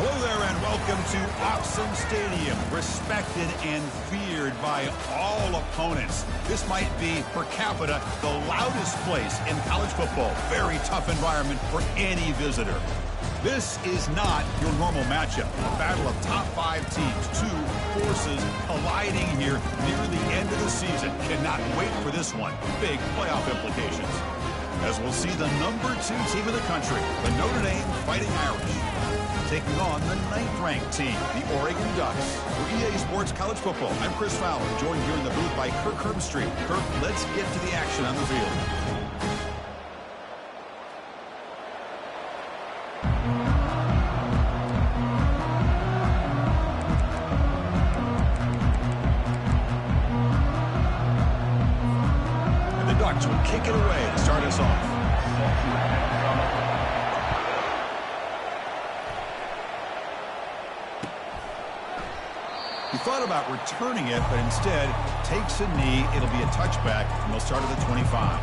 Hello there and welcome to Autzen Stadium, respected and feared by all opponents. This might be, per capita, the loudest place in college football. Very tough environment for any visitor. This is not your normal matchup. A battle of top 5 teams, two forces colliding here near the end of the season. Cannot wait for this one. Big playoff implications. As we'll see the number 2 team in the country, the Notre Dame Fighting Irish, taking on the 9th-ranked team, the Oregon Ducks. For EA Sports College Football, I'm Chris Fowler, joined here in the booth by Kirk Herbstreit. Kirk, let's get to the action on the field. And the Ducks will kick it away to start us off. He thought about returning it, but instead takes a knee. It'll be a touchback, and they'll start at the 25.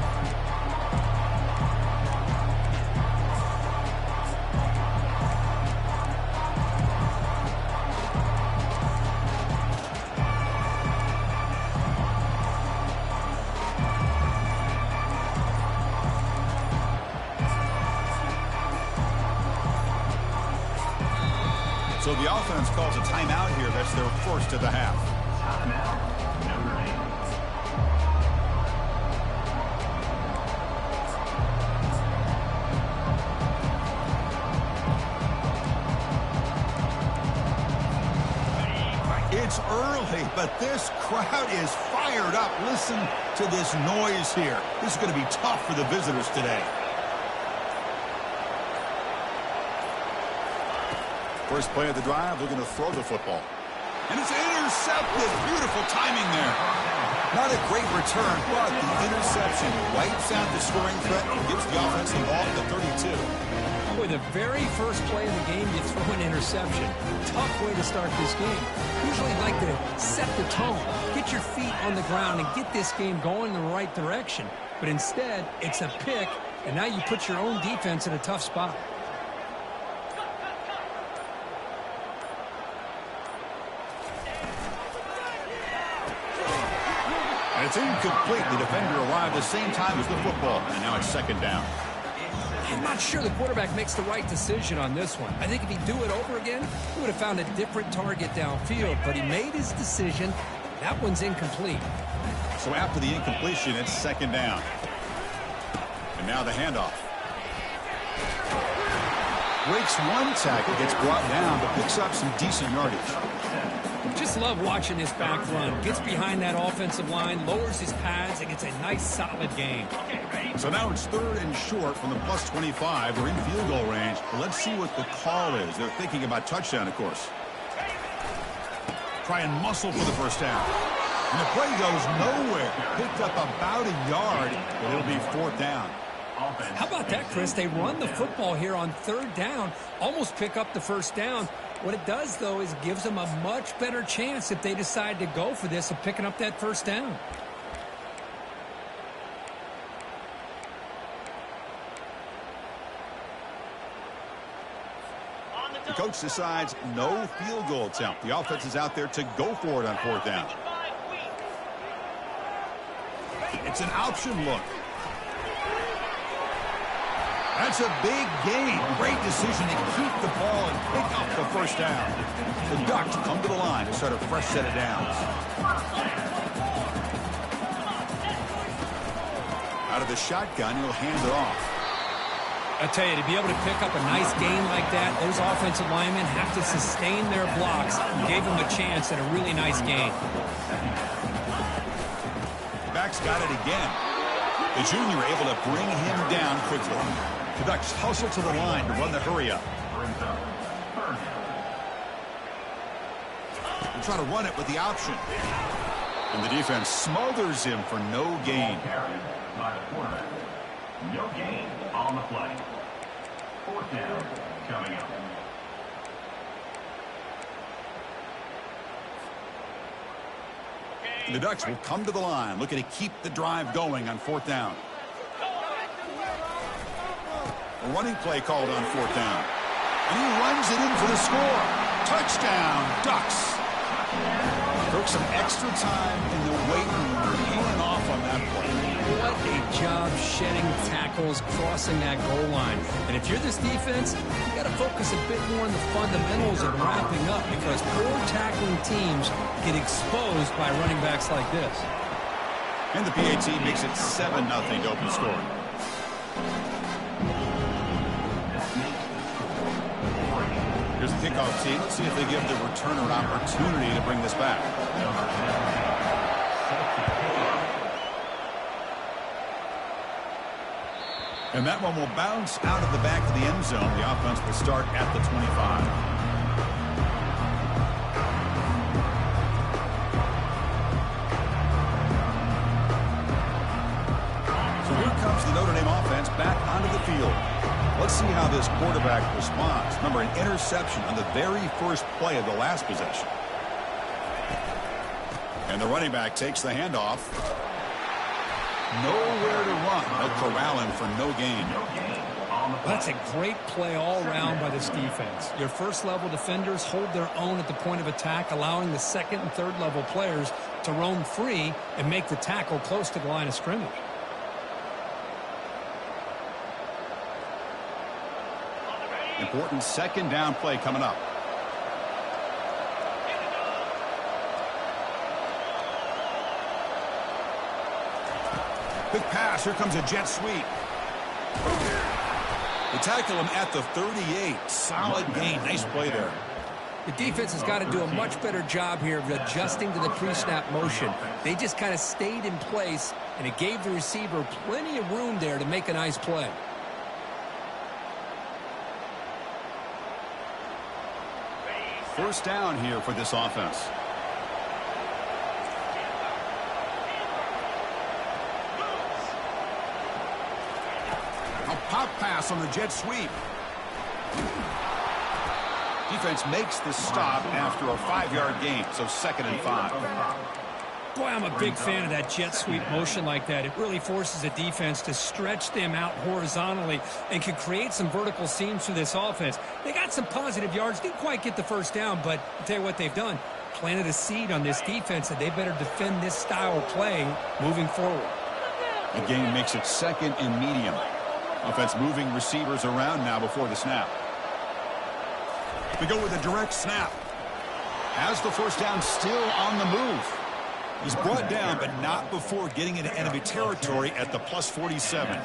So the offense calls a timeout here. That's their first of the half. Timeout, Notre Dame. It's early, but this crowd is fired up. Listen to this noise here. This is going to be tough for the visitors today. First play of the drive, they're going to throw the football. And it's intercepted. Beautiful timing there. Not a great return, but the interception wipes out the scoring threat and gives the offense the ball at the 32. Boy, the very first play of the game, you throw an interception. Tough way to start this game. Usually like to set the tone, get your feet on the ground, and get this game going in the right direction. But instead, it's a pick, and now you put your own defense in a tough spot. And it's incomplete. The defender arrived the same time as the football, and now it's second down. I'm not sure the quarterback makes the right decision on this one. I think if he'd do it over again, he would have found a different target downfield, but he made his decision. That one's incomplete. So after the incompletion, it's second down. And now the handoff. Breaks one tackle, gets brought down, but picks up some decent yardage. Just love watching this back run. Gets behind that offensive line, lowers his pads, and gets a nice, solid game. So now it's third and short from the plus 25. We're in field goal range. Let's see what the call is. They're thinking about touchdown, of course. Try and muscle for the first down. And the play goes nowhere. Picked up about a yard, but it'll be fourth down. How about that, Chris? They run the football here on third down, almost pick up the first down. What it does, though, is it gives them a much better chance if they decide to go for this of picking up that first down. The coach decides no field goal attempt. The offense is out there to go for it on fourth down. It's an option look. That's a big gain. Great decision to keep the ball and pick up the first down. The Ducks come to the line to start a fresh set of downs. Out of the shotgun, he'll hand it off. I tell you, to be able to pick up a nice gain like that, those offensive linemen have to sustain their blocks. Gave them a chance at a really nice gain. Back's got it again. The junior able to bring him down quickly. The Ducks hustle to the line to run the hurry-up. They'll try to run it with the option. And the defense smothers him for no gain. No gain on the play. Fourth down coming up. The Ducks will come to the line, looking to keep the drive going on fourth down. A running play called on fourth down. And he runs it in for the score. Touchdown, Ducks. Took some extra time in the weight room, pulling off on that play. What a job shedding tackles, crossing that goal line. And if you're this defense, you got to focus a bit more on the fundamentals of wrapping up, because poor tackling teams get exposed by running backs like this. And the PAT makes it 7-0 to open the score. Here's the kickoff team. Let's see if they give the returner an opportunity to bring this back. And that one will bounce out of the back of the end zone. The offense will start at the 25. So here comes the Notre Dame offense back onto the field. Let's see how this quarterback responds. Remember, an interception on the very first play of the last possession. And the running back takes the handoff. Nowhere to run. They'll corral him for no gain. That's a great play all around by this defense. Your first-level defenders hold their own at the point of attack, allowing the second and third-level players to roam free and make the tackle close to the line of scrimmage. Important second down play coming up. Quick pass. Here comes a jet sweep. They tackle him at the 38. Solid gain. Nice play there. The defense has got to do a much better job here of adjusting to the pre-snap motion. They just kind of stayed in place, and it gave the receiver plenty of room there to make a nice play. First down here for this offense. A pop pass on the jet sweep. Defense makes the stop after a 5-yard gain, so 2nd and 5. Boy, I'm a big fan of that jet sweep motion like that. It really forces a defense to stretch them out horizontally and can create some vertical seams for this offense. They got some positive yards, didn't quite get the first down, but I'll tell you what they've done. Planted a seed on this defense that they better defend this style of play moving forward. The gain makes it 2nd and medium. Offense moving receivers around now before the snap. We go with a direct snap. Has the first down, still on the move. He's brought down, but not before getting into enemy territory at the +47.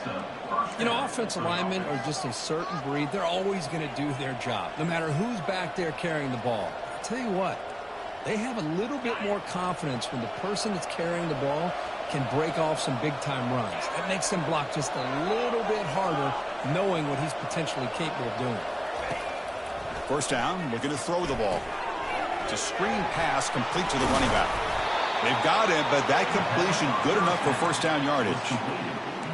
You know, offensive linemen are just a certain breed. They're always going to do their job, no matter who's back there carrying the ball. I'll tell you what, they have a little bit more confidence when the person that's carrying the ball can break off some big-time runs. That makes them block just a little bit harder, knowing what he's potentially capable of doing. First down, looking to throw the ball. It's a screen pass complete to the running back. They've got him, but that completion good enough for first down yardage.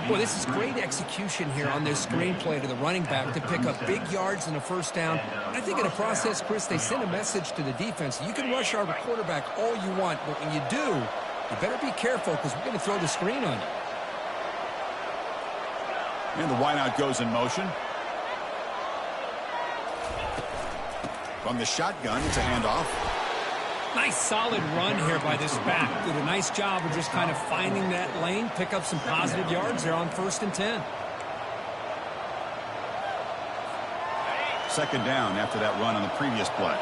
Well, this is great execution here on this screen play to the running back to pick up big yards in a first down. I think in the process, Chris, they send a message to the defense. You can rush our quarterback all you want, but when you do, you better be careful because we're going to throw the screen on you. And the wideout goes in motion. From the shotgun, it's a handoff. Nice solid run here by this back. Did a nice job of just kind of finding that lane, pick up some positive yards there on 1st and 10. Second down after that run on the previous play.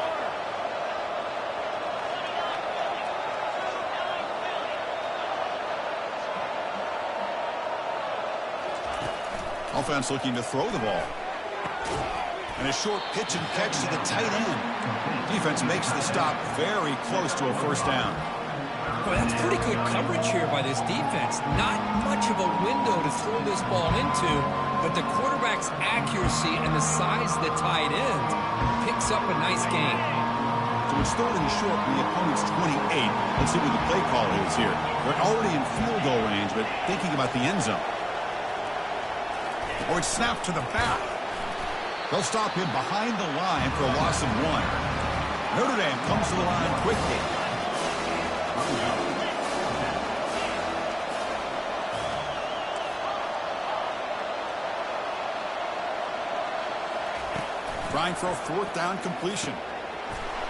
Offense looking to throw the ball. And a short pitch and catch to the tight end. Defense makes the stop very close to a first down. Well, that's pretty good coverage here by this defense. Not much of a window to throw this ball into, but the quarterback's accuracy and the size of the tight end picks up a nice gain. So it's third and short from the opponent's 28. Let's see what the play call is here. They're already in field goal range, but thinking about the end zone. Or it's snapped to the back. They'll stop him behind the line for a loss of 1. Notre Dame comes to the line quickly. Trying for a fourth down completion.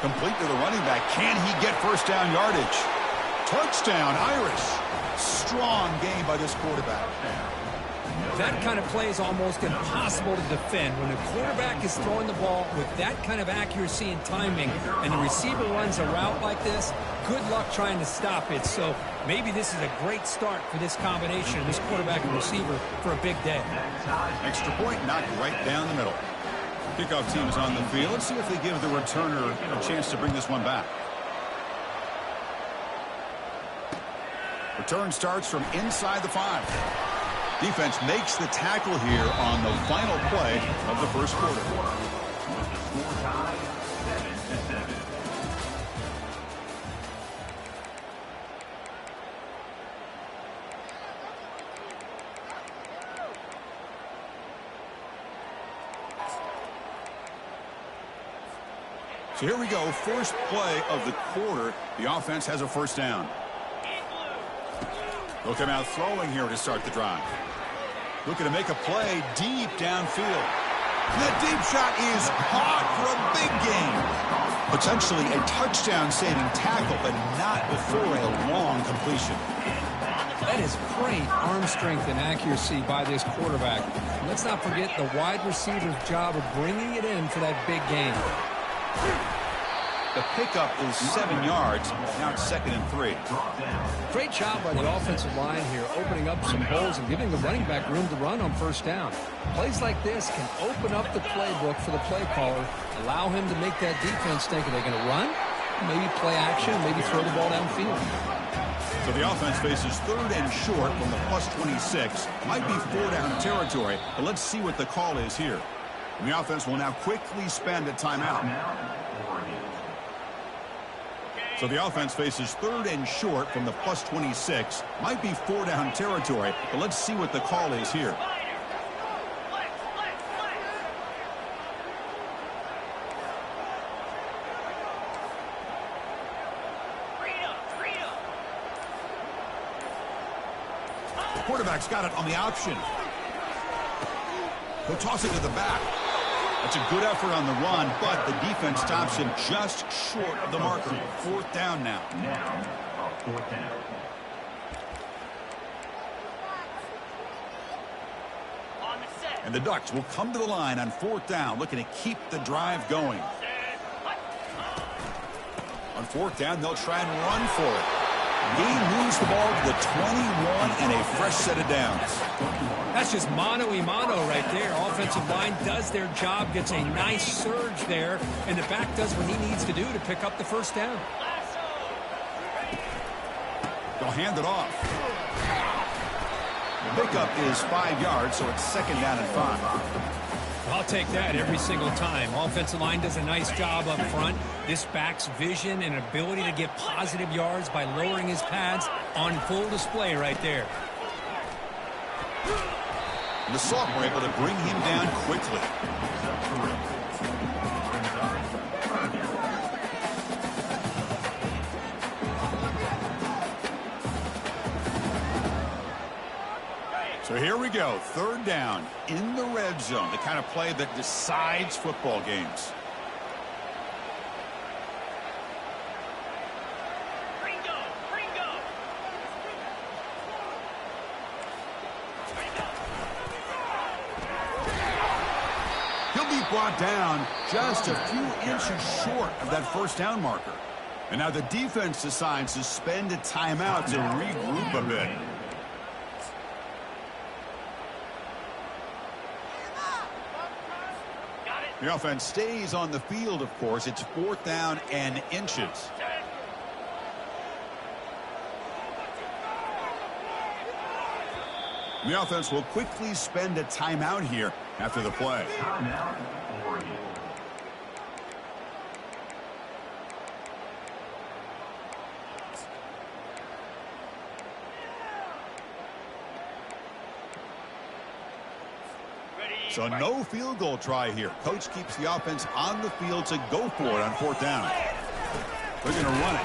Complete to the running back. Can he get first down yardage? Touchdown, Irish. Strong game by this quarterback. That kind of play is almost impossible to defend. When a quarterback is throwing the ball with that kind of accuracy and timing, and the receiver runs a route like this, good luck trying to stop it. So maybe this is a great start for this combination, this quarterback and receiver, for a big day. Extra point knocked right down the middle. Kickoff team is on the field. Let's see if they give the returner a chance to bring this one back. Return starts from inside the 5. Defense makes the tackle here on the final play of the first quarter. With the score tied 7-7. So here we go. First play of the quarter. The offense has a first down. They'll come out throwing here to start the drive. Looking to make a play deep downfield. The deep shot is caught for a big gain. Potentially a touchdown-saving tackle, but not before a long completion. That is great arm strength and accuracy by this quarterback. And let's not forget the wide receiver's job of bringing it in for that big gain. The pickup is 7 yards. Now it's 2nd and 3. Great job by the offensive line here, opening up some holes and giving the running back room to run on first down. Plays like this can open up the playbook for the play caller, allow him to make that defense think, are they going to run? Maybe play action, maybe throw the ball downfield. So the offense faces 3rd and short from the +26. Might be 4-down territory, but let's see what the call is here. And the offense will now quickly spend a timeout. So the offense faces 3rd and short from the +26. Might be 4-down territory, but let's see what the call is here. The quarterback's got it on the option. He'll toss it to the back. That's a good effort on the run, but the defense stops him just short of the marker. 4th down now. Now, a 4th down. And the Ducks will come to the line on 4th down, looking to keep the drive going. On 4th down, they'll try and run for it. He moves the ball to the 21 and a fresh set of downs. That's just mano-a-mano right there. Offensive line does their job, gets a nice surge there, and the back does what he needs to do to pick up the first down. They'll hand it off. The pickup is 5 yards, so it's 2nd down and 5. I'll take that every single time. Offensive line does a nice job up front. This back's vision and ability to get positive yards by lowering his pads on full display right there. The Sophomore able to bring him down quickly. So here we go, 3rd down in the red zone, the kind of play that decides football games. He'll be brought down just a few inches short of that first down marker. And now the defense decides to spend a timeout to regroup a bit. The offense stays on the field, of course. It's 4th down and inches. The offense will quickly spend a timeout here after the play. Timeout, Oregon. So no field goal try here. Coach keeps the offense on the field to go for it on 4th down. They're going to run it.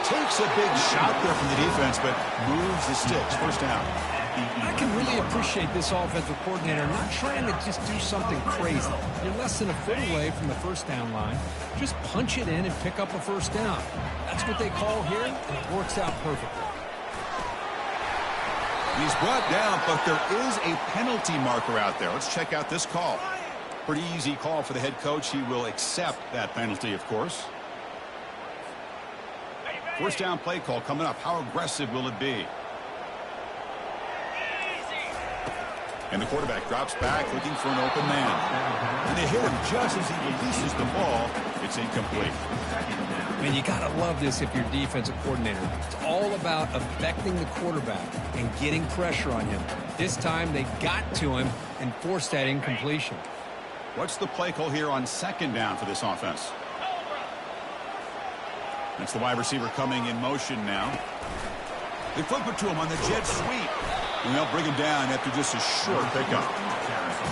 Takes a big shot there from the defense, but moves the sticks. First down. I can really appreciate this offensive coordinator not trying to just do something crazy. You're less than a foot away from the first down line. Just punch it in and pick up a first down. That's what they call here, and it works out perfectly. He's brought down, but there is a penalty marker out there. Let's check out this call. Pretty easy call for the head coach. He will accept that penalty, of course. First down play call coming up. How aggressive will it be? And the quarterback drops back looking for an open man. And they hit him just as he releases the ball. It's incomplete. Man, you got to love this if you're defensive coordinator. It's all about affecting the quarterback and getting pressure on him. This time they got to him and forced that incompletion. What's the play call here on second down for this offense? It's the wide receiver coming in motion now. They flip it to him on the jet sweep. And they'll bring him down after just a short pickup.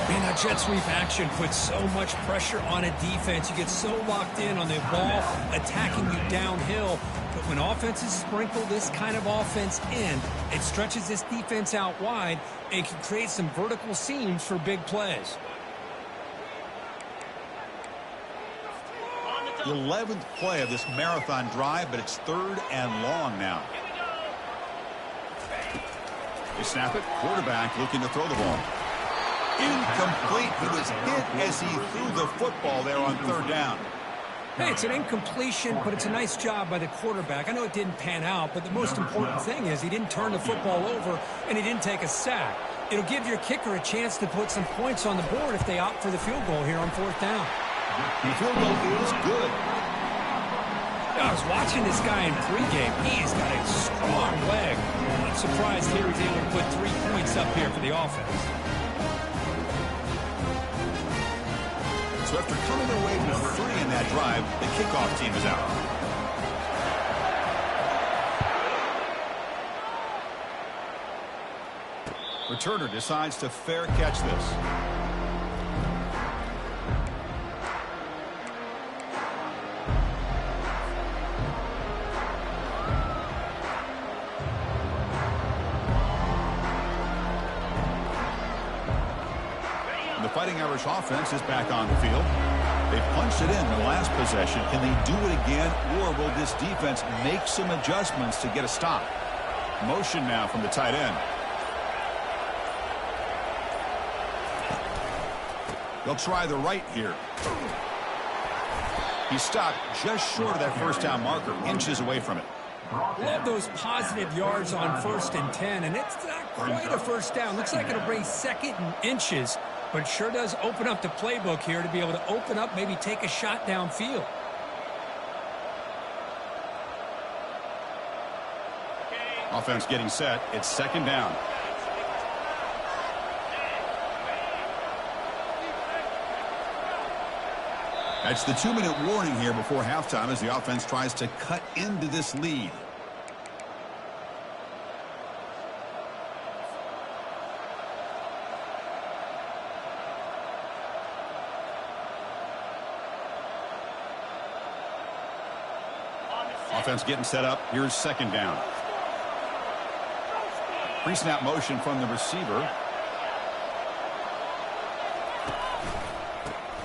Man, that jet sweep action puts so much pressure on a defense. You get so locked in on the ball attacking you downhill. But when offenses sprinkle this kind of offense in, it stretches this defense out wide and can create some vertical seams for big plays. The 11th play of this marathon drive, but it's third and long now. They snap it. Quarterback looking to throw the ball. Incomplete. He was hit as he threw the football there on third down. Hey, it's an incompletion, but it's a nice job by the quarterback. I know it didn't pan out, but the most important thing is he didn't turn the football over and he didn't take a sack. It'll give your kicker a chance to put some points on the board if they opt for the field goal here on fourth down. The field goal is good. I was watching this guy in pregame. He's got a strong leg. I'm not surprised here he's able to put 3 points up here for the offense. So after coming away with 3 in that drive, the kickoff team is out. Returner decides to fair catch this. The Fighting Irish offense is back on the field. They punched it in the last possession. Can they do it again, or will this defense make some adjustments to get a stop? Motion now from the tight end. They'll try the right here. He stopped just short of that first down marker, inches away from it. Love those positive yards on 1st and 10, and it's not quite a first down. Looks like it'll bring 2nd and inches, but it sure does open up the playbook here to be able to open up, maybe take a shot downfield. Offense getting set. It's 2nd down. That's the 2-minute warning here before halftime as the offense tries to cut into this lead. Offense getting set up. Here's 2nd down. Pre-snap motion from the receiver.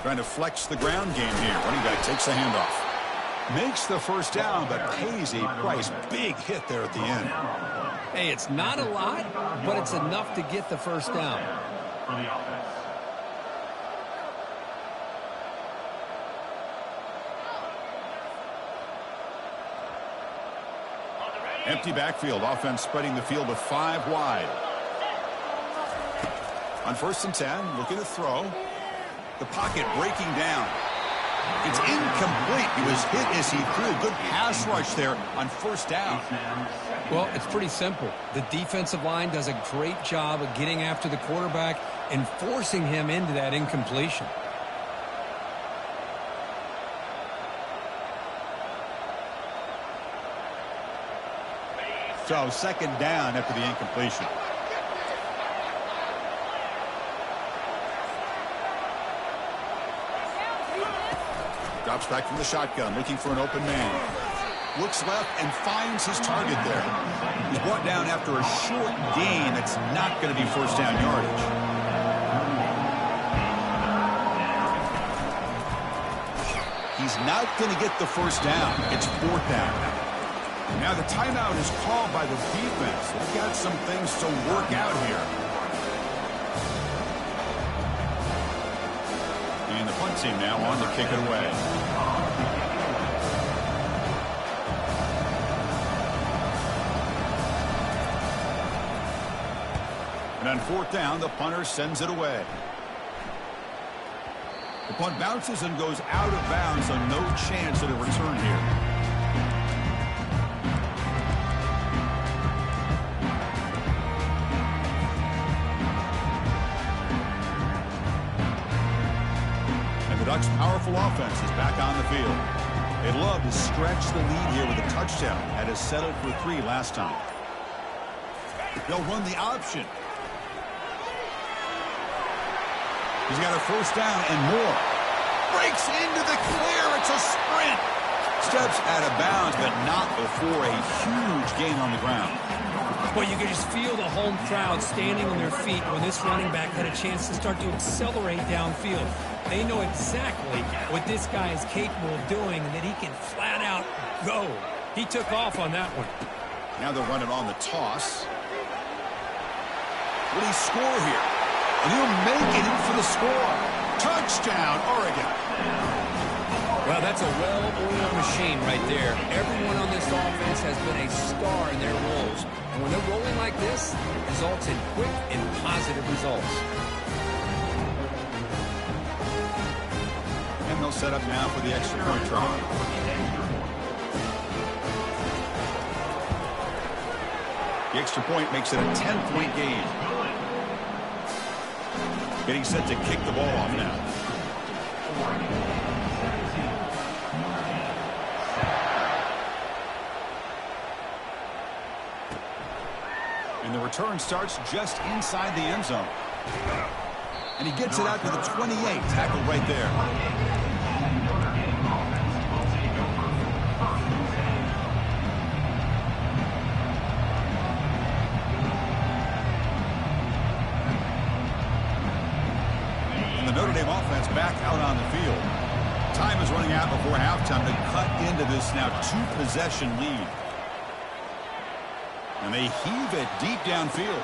Trying to flex the ground game here. Running back takes the handoff. Makes the first down, but pays a price. Big hit there at the end. Hey, it's not a lot, but it's enough to get the first down. For the offense. Empty backfield. Offense spreading the field with 5 wide. On 1st and 10, looking to throw. The pocket breaking down. It's incomplete. He was hit as he threw. Good pass rush there on 1st down. Well, it's pretty simple. The defensive line does a great job of getting after the quarterback and forcing him into that incompletion. So 2nd down after the incompletion. Drops back from the shotgun, looking for an open man. looks left and finds his target there. He's brought down after a short gain. That's not going to be first down yardage. He's not going to get the first down. It's fourth down. Now the timeout is called by the defense. They've got some things to work out here. And the punt team now on to kick it away. And on fourth down, the punter sends it away. The punt bounces and goes out of bounds, so no chance at a return here. And the Ducks' powerful offense is back on the field. They'd love to stretch the lead here with a touchdown. Had us settled for 3 last time. They'll run the option. He's got a first down and more. Breaks into the clear. It's a sprint. Steps out of bounds, but not before a huge gain on the ground. Well, you can just feel the home crowd standing on their feet when this running back had a chance to start to accelerate downfield. They know exactly what this guy is capable of doing and that he can flat out go. He took off on that one. Now they're running on the toss. Will he score here? And he'll make it in for the score. Touchdown, Oregon. Well, that's a well-oiled machine right there. Everyone on this offense has been a star in their roles. And when they're rolling like this, it results in quick and positive results. And they'll set up now for the extra point try. The extra point makes it a 10-point game. Getting set to kick the ball off now. And the return starts just inside the end zone. And he gets it out to the 28. Tackled right there. Notre Dame offense back out on the field. Time is running out before halftime to cut into this now 2-possession lead. And they heave it deep downfield.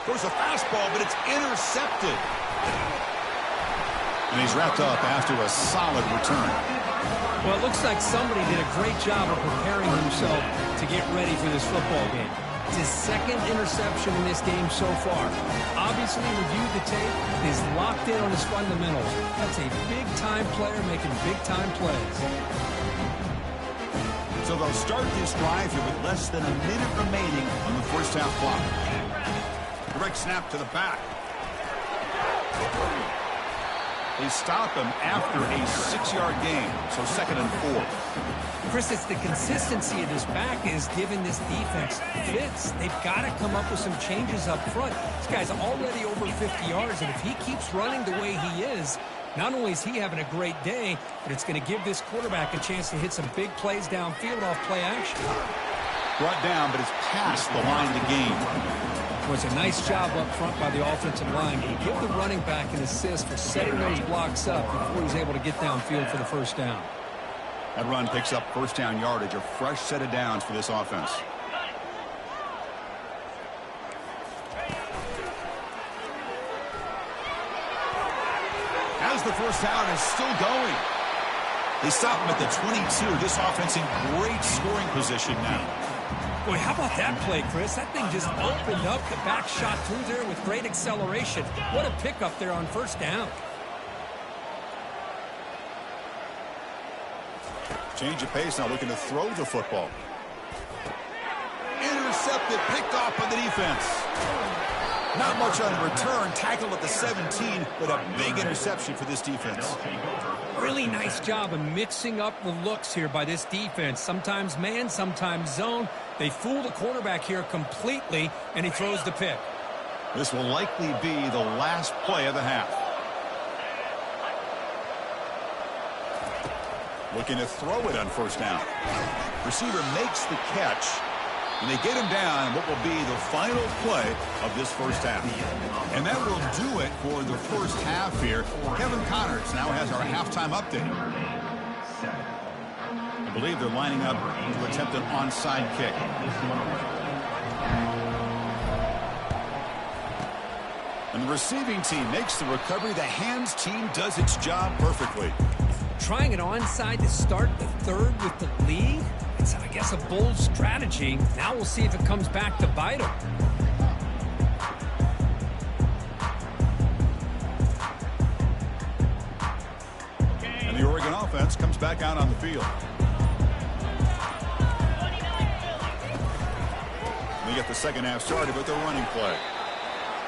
There's a fastball, but it's intercepted. And he's wrapped up after a solid return. Well, it looks like somebody did a great job of preparing himself to get ready for this football game. It's his second interception in this game so far. Obviously reviewed the tape, is locked in on his fundamentals. That's a big-time player making big-time plays. So they'll start this drive here with less than a minute remaining on the first half clock. Direct snap to the back. They stop him after a 6-yard gain, so 2nd and 4. Chris, it's the consistency of this back is giving this defense fits. They've got to come up with some changes up front. This guy's already over 50 yards, and if he keeps running the way he is, not only is he having a great day, but it's going to give this quarterback a chance to hit some big plays downfield off play action. Brought down, but it's past the line of the game. It was a nice job up front by the offensive line. Give the running back an assist for setting those blocks up before he's able to get downfield for the first down. That run picks up first down yardage, a fresh set of downs for this offense. As the first down is still going. They stop him at the 22. This offense in great scoring position now. Boy, how about that play, Chris? That thing just opened up. The back shot through there with great acceleration. What a pickup there on first down. Change of pace, now looking to throw the football. Intercepted, picked off by the defense. Not much on return, tackled at the 17, but a big interception for this defense. Really nice job of mixing up the looks here by this defense. Sometimes man, sometimes zone. They fool the quarterback here completely, and he throws the pick. This will likely be the last play of the half. Looking to throw it on first down. Receiver makes the catch, and they get him down what will be the final play of this first half. And that will do it for the first half here. Kevin Connors now has our halftime update. I believe they're lining up to attempt an onside kick. And the receiving team makes the recovery. The hands team does its job perfectly. Trying an onside to start the third with the lead? It's, I guess, a bold strategy. Now we'll see if it comes back to bite them. And the Oregon offense comes back out on the field. We get the second half started with their running play.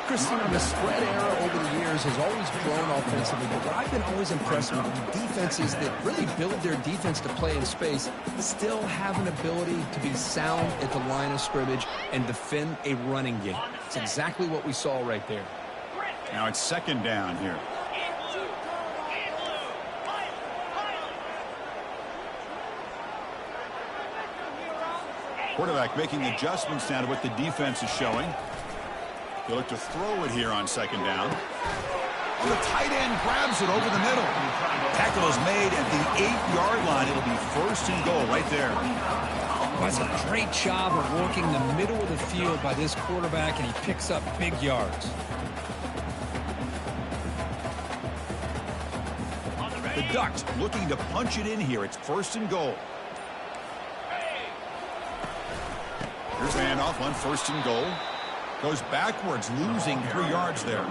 Christina, the spread era over the years has always grown offensively, but what I've been always impressed with defenses that really build their defense to play in space still have an ability to be sound at the line of scrimmage and defend a running game. It's exactly what we saw right there. Now it's second down here. Quarterback making adjustments now to what the defense is showing. They look to throw it here on second down. The tight end grabs it over the middle. Tackle is made at the 8-yard line. It'll be first and goal right there. Well, that's a great job of working the middle of the field by this quarterback, and he picks up big yards. The Ducks looking to punch it in here. It's first and goal. Here's the handoff on first and goal. Goes backwards, losing 3 yards there.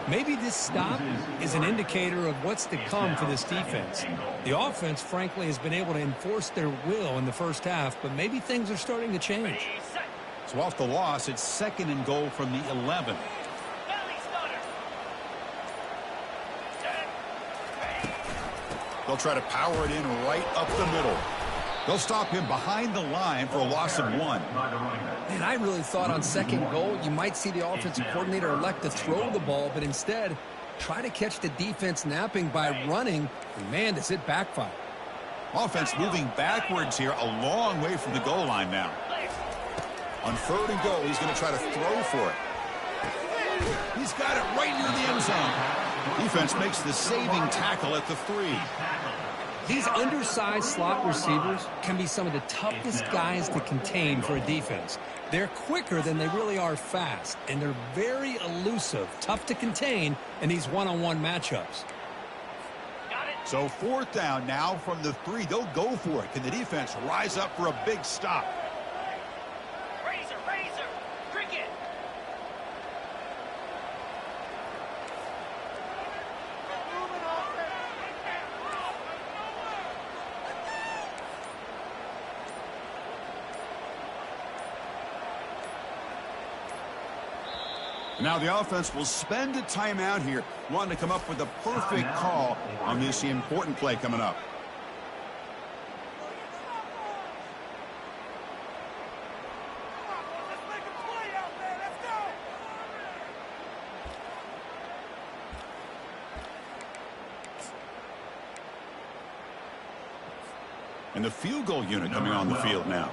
Maybe this stop is an indicator of what's to come for this defense. The offense, frankly, has been able to enforce their will in the first half, but maybe things are starting to change. So off the loss, it's second and goal from the 11. They'll try to power it in right up the middle. They'll stop him behind the line for a loss of 1. Man, I really thought on second goal you might see the offensive coordinator elect to throw the ball, but instead try to catch the defense napping by running. And man, does it backfire. Offense moving backwards here, a long way from the goal line now. On third and goal, he's going to try to throw for it. He's got it right near the end zone. Defense makes the saving tackle at the 3. These undersized slot receivers can be some of the toughest guys to contain for a defense. They're quicker than they really are fast, and they're very elusive, tough to contain in these one-on-one matchups. So fourth down now from the 3. They'll go for it. Can the defense rise up for a big stop? Razor, cricket. Now the offense will spend a timeout here, wanting to come up with a perfect call on this important play coming up. And the field goal unit coming on the field now.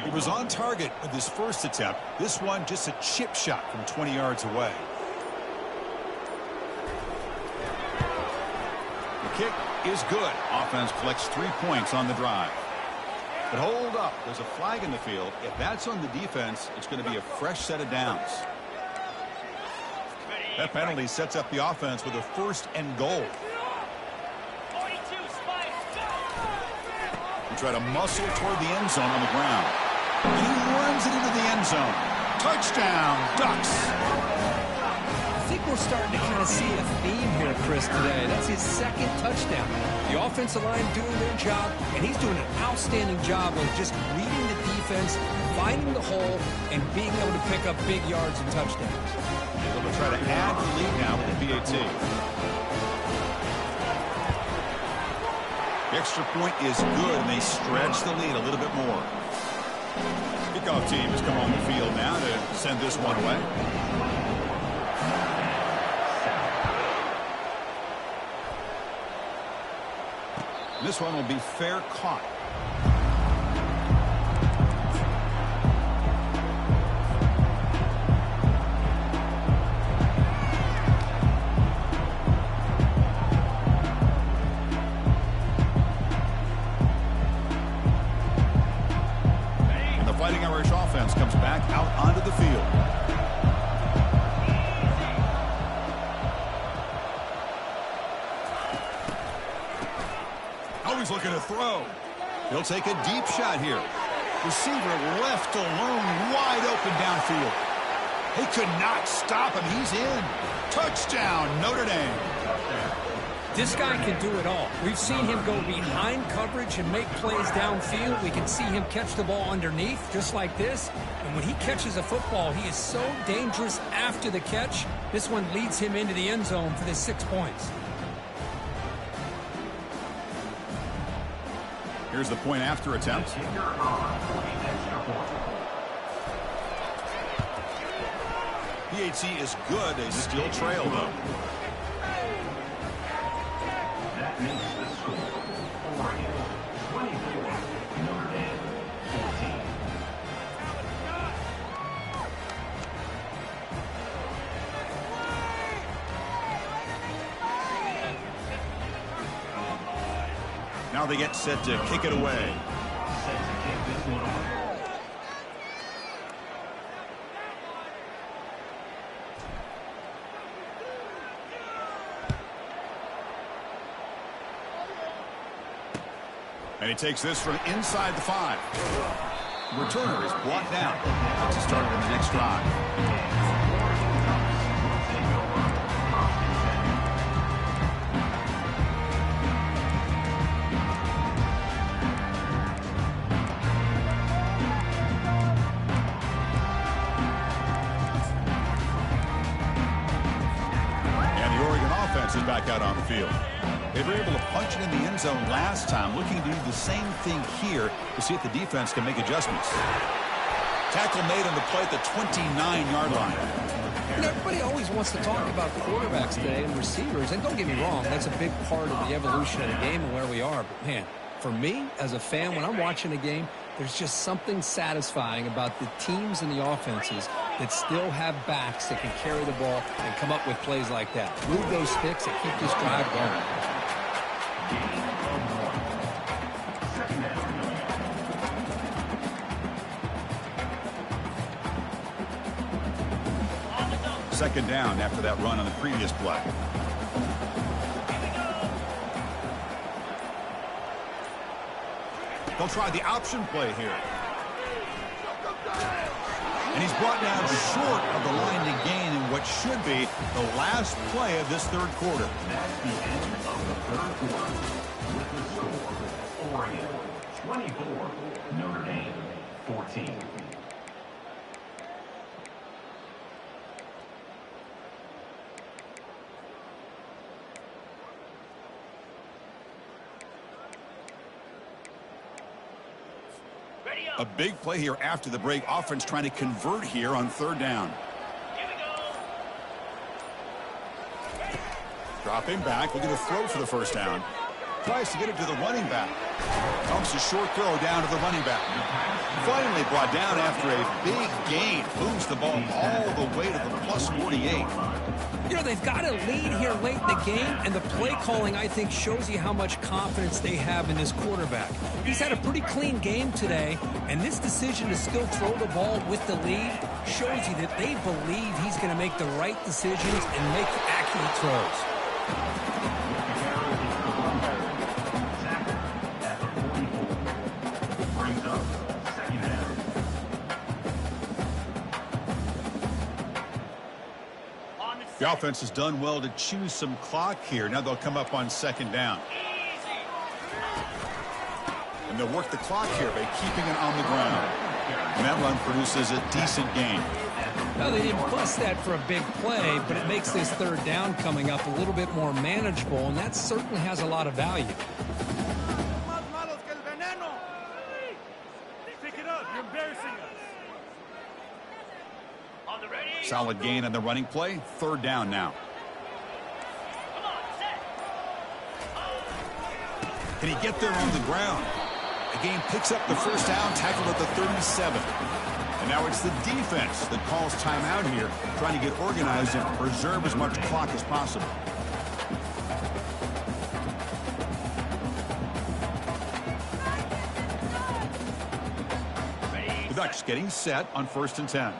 He was on target with his first attempt. This one just a chip shot from 20 yards away. The kick is good. Offense collects 3 points on the drive. But hold up. There's a flag in the field. If that's on the defense, it's going to be a fresh set of downs. That penalty sets up the offense with a first and goal. Try to muscle toward the end zone on the ground. And he runs it into the end zone. Touchdown, Ducks. I think we're starting to kind of see a theme here, Chris, today. That's his second touchdown. The offensive line doing their job, and he's doing an outstanding job of just reading the defense, finding the hole, and being able to pick up big yards and touchdowns. Able to try to add the lead now with the PAT. The extra point is good, and they stretch the lead a little bit more. Kickoff team has come on the field now to send this one away. This one will be fair caught. he's looking to throw. He'll take a deep shot here. Receiver left alone, wide open downfield. He could not stop him. He's in. Touchdown, Notre Dame. This guy can do it all. We've seen him go behind coverage and make plays downfield. We can see him catch the ball underneath, just like this. And when he catches a football, he is so dangerous after the catch. This one leads him into the end zone for the 6 points. Here's the point after attempt. PHC is good. They still trail, though. That makes the score. Oregon 24, Notre Dame 14. Now they get set to kick it away. Set to kick this one off. And he takes this from inside the 5. Returner is brought down. Gets it started in the next drive. And the Oregon offense is back out on the field. They were able to punch it in the end zone last time, looking to do the same thing here to see if the defense can make adjustments. Tackle made on the play at the 29-yard line. You know, everybody always wants to talk about quarterbacks today and receivers, and don't get me wrong, that's a big part of the evolution of the game and where we are. But, man, for me, as a fan, when I'm watching a game, there's just something satisfying about the teams and the offenses that still have backs that can carry the ball and come up with plays like that. Move those sticks and keep this drive going. Second down after that run on the previous play. They'll try the option play here. And he's brought down short of the line to gain in what should be the last play of this third quarter. That's the end of the third quarter. With the score, Oregon 24, Notre Dame 14. A big play here after the break. Offense trying to convert here on third down. Dropping back, looking to throw for the first down. Tries to get it to the running back. Dumps a short throw down to the running back. Finally brought down after a big gain. Moves the ball all the way to the plus 48. You know, they've got a lead here late in the game, and the play calling, I think, shows you how much confidence they have in this quarterback. He's had a pretty clean game today, and this decision to still throw the ball with the lead shows you that they believe he's going to make the right decisions and make accurate throws. The offense has done well to choose some clock here. Now they'll come up on second down. And they'll work the clock here by keeping it on the ground. And that run produces a decent gain. Now, they didn't bust that for a big play, but it makes this third down coming up a little bit more manageable, and that certainly has a lot of value. Pick it up. You're embarrassing us. Solid gain on the running play. Third down now. Can he get there on the ground? The game picks up the first down, tackled at the 37. And now it's the defense that calls timeout here, trying to get organized and preserve as much clock as possible. The Ducks getting set on 1st and 10.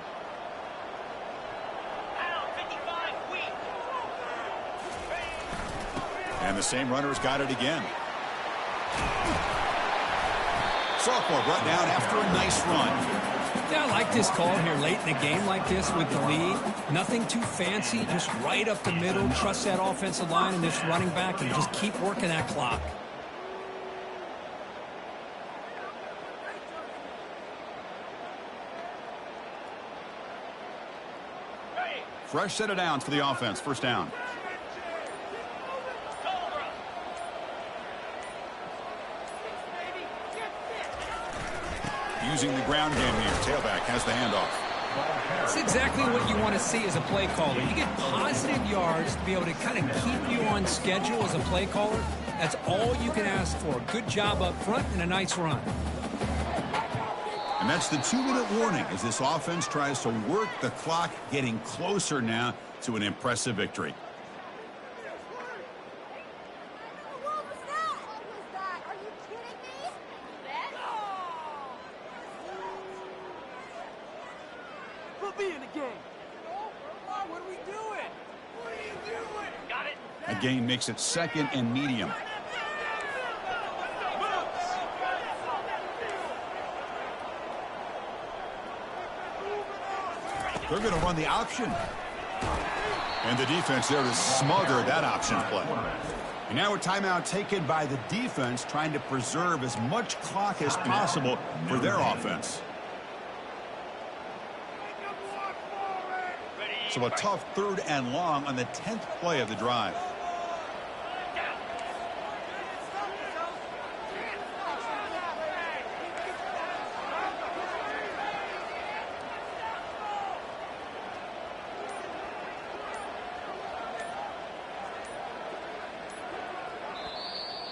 And the same runner's got it again. Sophomore brought down after a nice run. Yeah, I like this call here late in the game like this with the lead. Nothing too fancy, just right up the middle. Trust that offensive line and this running back and just keep working that clock. Fresh set of downs for the offense. First down. Using the ground game here. Tailback has the handoff. That's exactly what you want to see as a play caller. You get positive yards to be able to kind of keep you on schedule as a play caller. That's all you can ask for. Good job up front and a nice run. And that's the 2-minute warning as this offense tries to work the clock, getting closer now to an impressive victory. What was that? What was that? Are you kidding me? Put me in the game. What are we doing? What are you doing? Got it. That gain makes it 2nd and medium. They're going to run the option. And the defense there to smother that option play. And now a timeout taken by the defense, trying to preserve as much clock as possible for their offense. So a tough 3rd and long on the 10th play of the drive.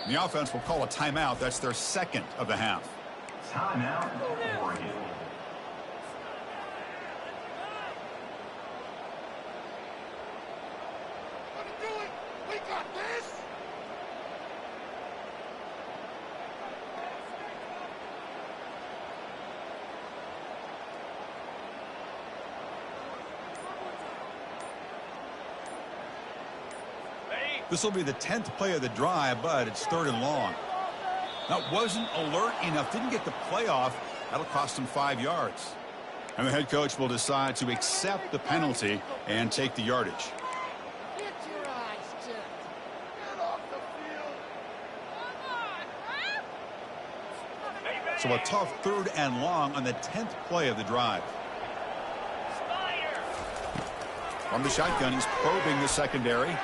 The offense will call a timeout. That's their 2nd of the half. Timeout, Oregon. We got this. This will be the 10th play of the drive, but it's 3rd and long. That wasn't alert enough. Didn't get the play off. That'll cost him 5 yards. And the head coach will decide to accept the penalty and take the yardage. Get your eyes checked. Get off the field. So a tough 3rd and long on the 10th play of the drive. From the shotgun, he's probing the secondary.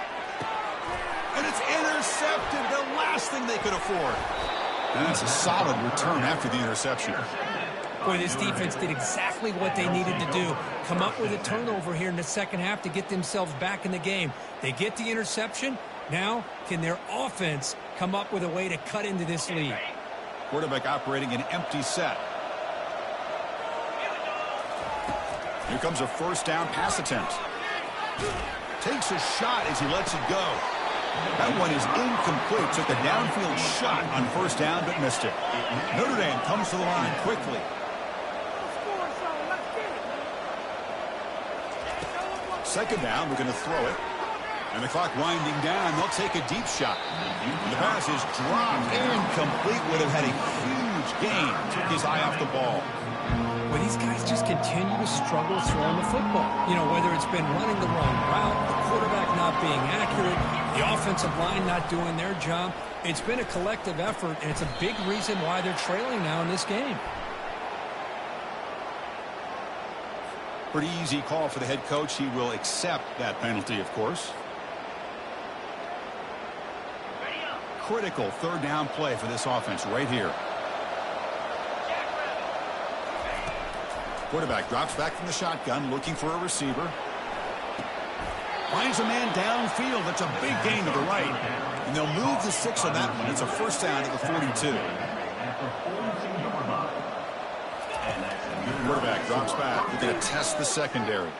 And it's intercepted, the last thing they could afford. And that's a solid return after the interception. Boy, this defense did exactly what they needed to do. Come up with a turnover here in the 2nd half to get themselves back in the game. They get the interception. Now, can their offense come up with a way to cut into this lead? Quarterback operating an empty set. Here comes a 1st down pass attempt. Takes a shot as he lets it go. That one is incomplete. Took a downfield shot on 1st down, but missed it. Notre Dame comes to the line quickly. Second down, we're going to throw it. And the clock winding down, they'll take a deep shot. And the pass is dropped. Incomplete. Would have had a huge gain. Took his eye off the ball. Well, these guys just continue to struggle throwing the football. You know, whether it's been running the wrong route, the quarterback not being accurate, the offensive line not doing their job. It's been a collective effort, and it's a big reason why they're trailing now in this game. Pretty easy call for the head coach. He will accept that penalty, of course. Critical 3rd down play for this offense right here. Quarterback drops back from the shotgun, looking for a receiver. Finds a man downfield. That's a big gain to the right. And they'll move the 6 on that one. It's a 1st down at the 42. Quarterback drops back. They're going to test the secondary.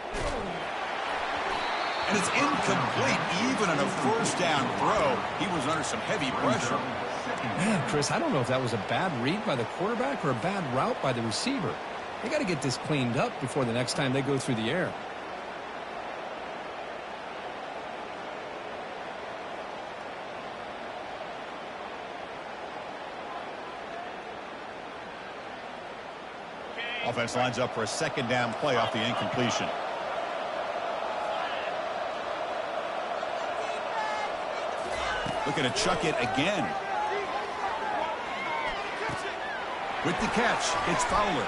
And it's incomplete. Even on a 1st down throw, he was under some heavy pressure. Man, Chris, I don't know if that was a bad read by the quarterback or a bad route by the receiver. They got to get this cleaned up before the next time they go through the air. Offense lines up for a second down play off the incompletion. Looking to chuck it again. With the catch, it's Fowler.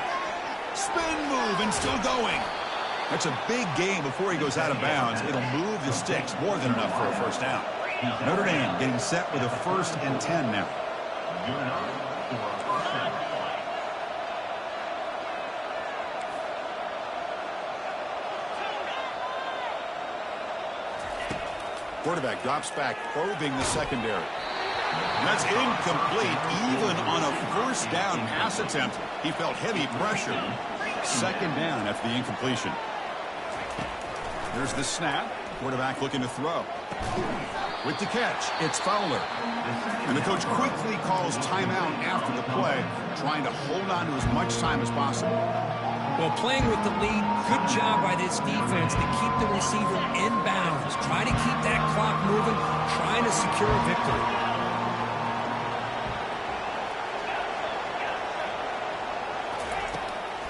Spin move and still going. That's a big gain before he goes out of bounds. It'll move the sticks, more than enough for a first down. Notre Dame getting set with a 1st and 10 now. Quarterback drops back, probing the secondary. That's incomplete. Even on a first down pass attempt, he felt heavy pressure. Second down after the incompletion. There's the snap. Quarterback looking to throw. With the catch, it's Fowler. And the coach quickly calls timeout after the play, trying to hold on to as much time as possible. Well, playing with the lead, good job by this defense to keep the receiver in bounds. Try to keep that clock moving, trying to secure a victory.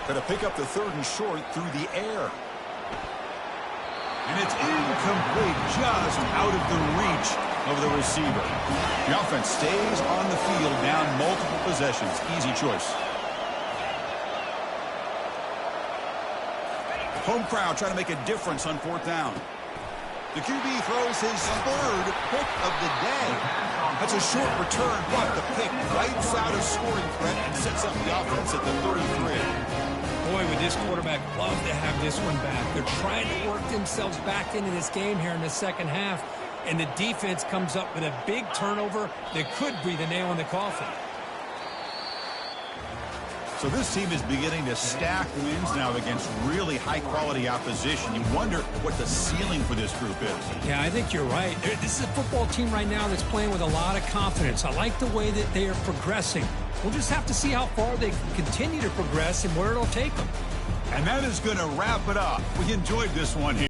Going to pick up the 3rd and short through the air. And it's incomplete, just out of the reach of the receiver. The offense stays on the field, down multiple possessions. Easy choice. Home crowd trying to make a difference on 4th down. The QB throws his 3rd pick of the day. That's a short return, but the pick wipes out a scoring threat and sets up the offense at the 33. Boy, would this quarterback love to have this one back. They're trying to work themselves back into this game here in the second half, and the defense comes up with a big turnover that could breathe a nail in the coffin. So this team is beginning to stack wins now against really high-quality opposition. You wonder what the ceiling for this group is. Yeah, I think you're right. This is a football team right now that's playing with a lot of confidence. I like the way that they are progressing. We'll just have to see how far they can continue to progress and where it'll take them. And that is going to wrap it up. We enjoyed this one here.